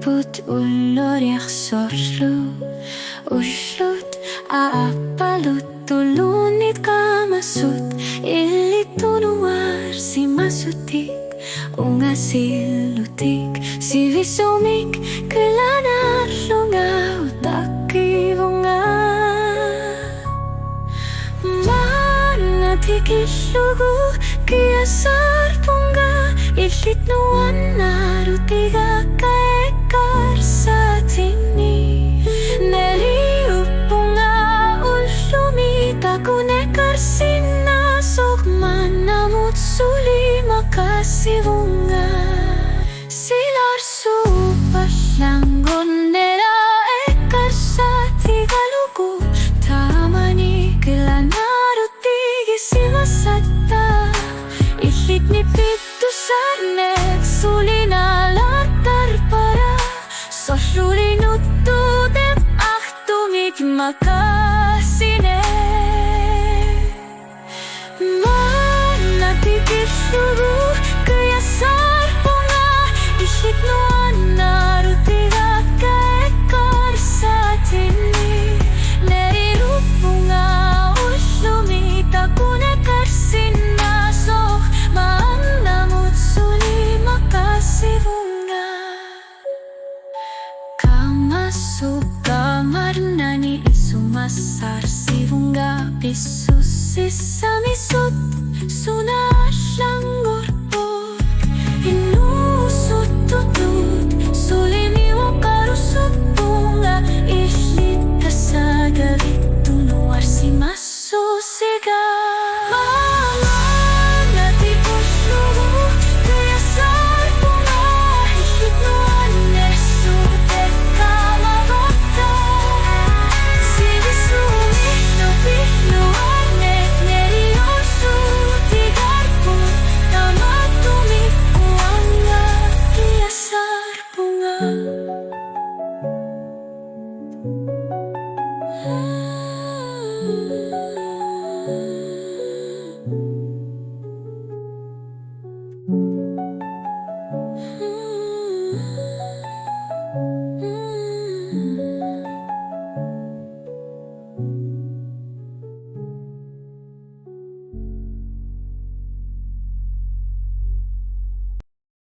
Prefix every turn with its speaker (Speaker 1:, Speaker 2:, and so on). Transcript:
Speaker 1: put ulor yaksorlu Ushlut aapalut tulunit kamasut Ilitunuar si masutik Unga silutik si visumik Kelanar lunga utaki bunga Mana tikislugu kiasar punga Ilit nuan narutiga kaekar sa tini Neliupunga ulumita kunekar sinasok manamut suli makasibunga Silar supas langgon nera ekar sa tigalugu Tamani kilanarutigi simasata Ilit ni Pito Sarnek Sulina latar para Sosyuli nutudem Ahtumik makasine Mana tikisuru Kaya sarpunga Ilit nuan narutiga Kaekar sa tini Nerirupunga Uslumita kunekar sinasok Maandamut suli makasibunga Kamasuk kamar nani isumasar sibunga Pisus sisamisut Sunaslang